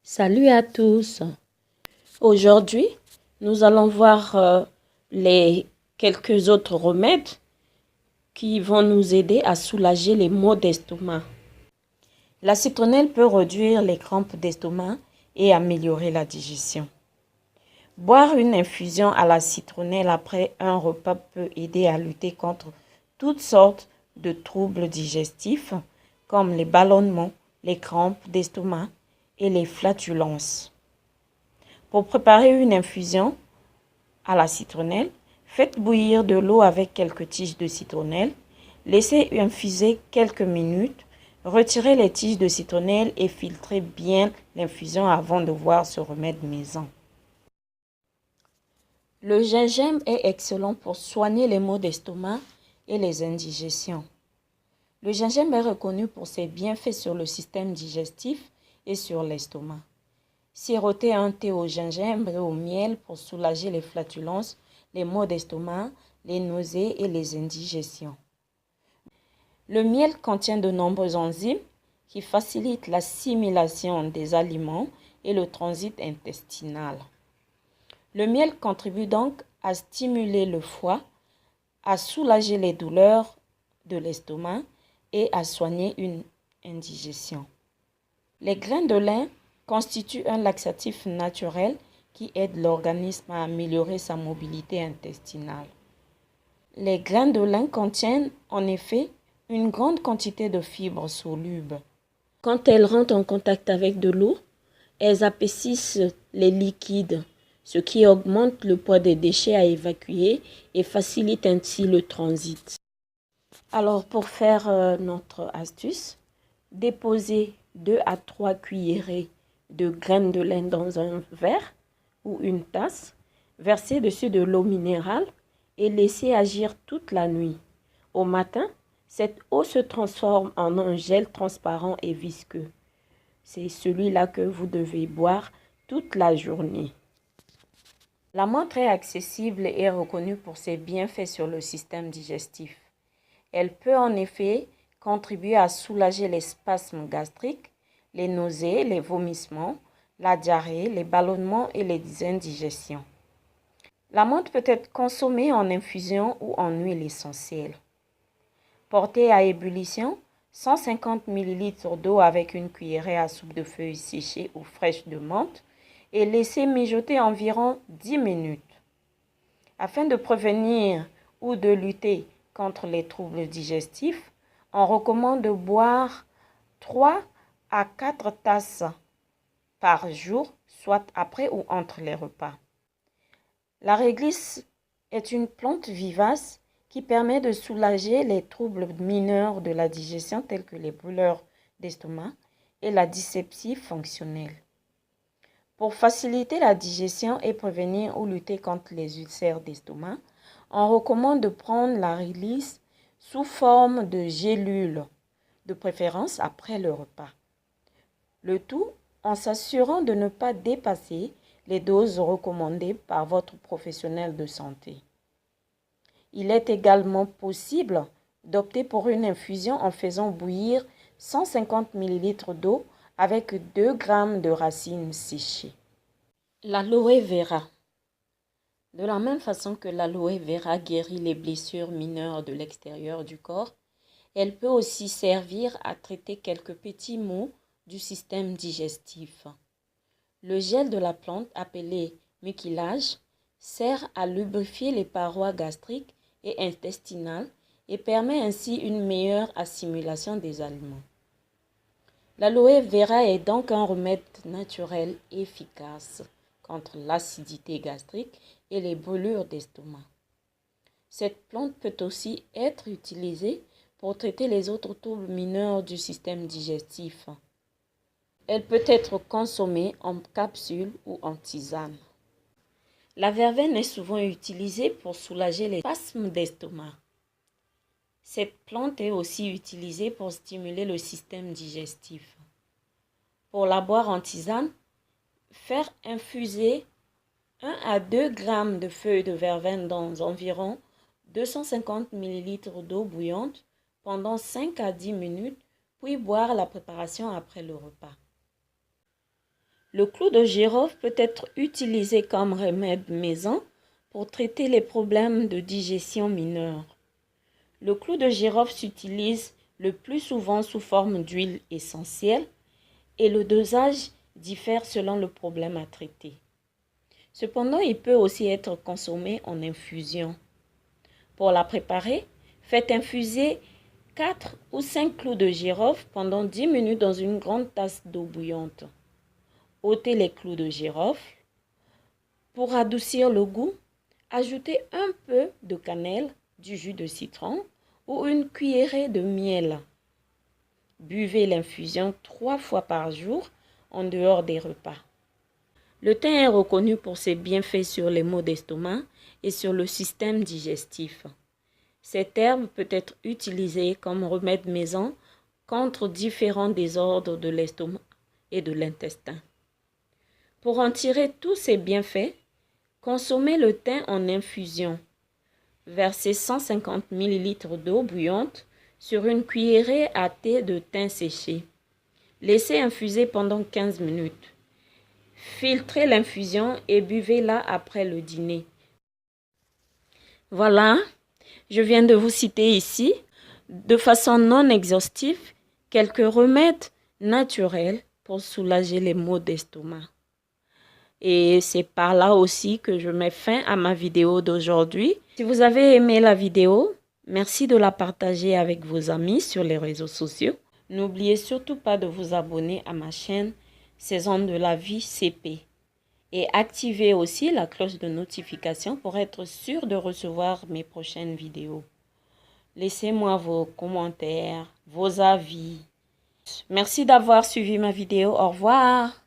Salut à tous. Aujourd'hui, nous allons voir les quelques autres remèdes qui vont nous aider à soulager les maux d'estomac. La citronnelle peut réduire les crampes d'estomac et améliorer la digestion. Boire une infusion à la citronnelle après un repas peut aider à lutter contre toutes sortes de troubles digestifs comme les ballonnements, les crampes d'estomac et les flatulences. Pour préparer une infusion à la citronnelle, faites bouillir de l'eau avec quelques tiges de citronnelle. Laissez infuser quelques minutes. Retirez les tiges de citronnelle et filtrez bien l'infusion avant de boire ce remède maison. Le gingembre est excellent pour soigner les maux d'estomac et les indigestions. Le gingembre est reconnu pour ses bienfaits sur le système digestif et sur l'estomac. Sirotez un thé au gingembre et au miel pour soulager les flatulences, les maux d'estomac, les nausées et les indigestions. Le miel contient de nombreuses enzymes qui facilitent l'assimilation des aliments et le transit intestinal. Le miel contribue donc à stimuler le foie, à soulager les douleurs de l'estomac et à soigner une indigestion. Les grains de lin constituent un laxatif naturel qui aide l'organisme à améliorer sa mobilité intestinale. Les grains de lin contiennent en effet une grande quantité de fibres solubles. Quand elles rentrent en contact avec de l'eau, elles épaississent les liquides, ce qui augmente le poids des déchets à évacuer et facilite ainsi le transit. Alors pour faire notre astuce, déposez 2 à 3 cuillerées de graines de lin dans un verre ou une tasse, versez dessus de l'eau minérale et laissez agir toute la nuit. Au matin, cette eau se transforme en un gel transparent et visqueux. C'est celui-là que vous devez boire toute la journée. La menthe est accessible et reconnue pour ses bienfaits sur le système digestif. Elle peut en effet contribuer à soulager les spasmes gastriques, les nausées, les vomissements, la diarrhée, les ballonnements et les indigestions. La menthe peut être consommée en infusion ou en huile essentielle. Portez à ébullition 150 ml d'eau avec une cuillerée à soupe de feuilles séchées ou fraîches de menthe et laissez mijoter environ 10 minutes. Afin de prévenir ou de lutter contre les troubles digestifs, on recommande de boire 3 à 4 tasses par jour, soit après ou entre les repas. La réglisse est une plante vivace qui permet de soulager les troubles mineurs de la digestion tels que les brûleurs d'estomac et la dyspepsie fonctionnelle. Pour faciliter la digestion et prévenir ou lutter contre les ulcères d'estomac, on recommande de prendre la réglisse sous forme de gélules, de préférence après le repas. Le tout en s'assurant de ne pas dépasser les doses recommandées par votre professionnel de santé. Il est également possible d'opter pour une infusion en faisant bouillir 150 ml d'eau avec 2 g de racines séchées. L'aloe vera. De la même façon que l'aloe vera guérit les blessures mineures de l'extérieur du corps, elle peut aussi servir à traiter quelques petits maux du système digestif. Le gel de la plante, appelé mucilage, sert à lubrifier les parois gastriques et intestinales et permet ainsi une meilleure assimilation des aliments. L'aloe vera est donc un remède naturel efficace contre l'acidité gastrique et les brûlures d'estomac. Cette plante peut aussi être utilisée pour traiter les autres troubles mineurs du système digestif. Elle peut être consommée en capsule ou en tisane. La verveine est souvent utilisée pour soulager les spasmes d'estomac. Cette plante est aussi utilisée pour stimuler le système digestif. Pour la boire en tisane, faire infuser 1 à 2 g de feuilles de verveine dans environ 250 ml d'eau bouillante pendant 5 à 10 minutes, puis boire la préparation après le repas. Le clou de girofle peut être utilisé comme remède maison pour traiter les problèmes de digestion mineurs. Le clou de girofle s'utilise le plus souvent sous forme d'huile essentielle et le dosage diffère selon le problème à traiter. Cependant, il peut aussi être consommé en infusion. Pour la préparer, faites infuser 4 ou 5 clous de girofle pendant 10 minutes dans une grande tasse d'eau bouillante. Ôtez les clous de girofle. Pour adoucir le goût, ajoutez un peu de cannelle, du jus de citron ou une cuillerée de miel. Buvez l'infusion 3 fois par jour en dehors des repas. Le thym est reconnu pour ses bienfaits sur les maux d'estomac et sur le système digestif. Cette herbe peut être utilisée comme remède maison contre différents désordres de l'estomac et de l'intestin. Pour en tirer tous ses bienfaits, consommez le thym en infusion. Versez 150 ml d'eau bouillante sur une cuillerée à thé de thym séché. Laissez infuser pendant 15 minutes. Filtrez l'infusion et buvez-la après le dîner. Voilà, je viens de vous citer ici, de façon non exhaustive, quelques remèdes naturels pour soulager les maux d'estomac. Et c'est par là aussi que je mets fin à ma vidéo d'aujourd'hui. Si vous avez aimé la vidéo, merci de la partager avec vos amis sur les réseaux sociaux. N'oubliez surtout pas de vous abonner à ma chaîne Saison de la vie CP. Et activez aussi la cloche de notification pour être sûr de recevoir mes prochaines vidéos. Laissez-moi vos commentaires, vos avis. Merci d'avoir suivi ma vidéo. Au revoir.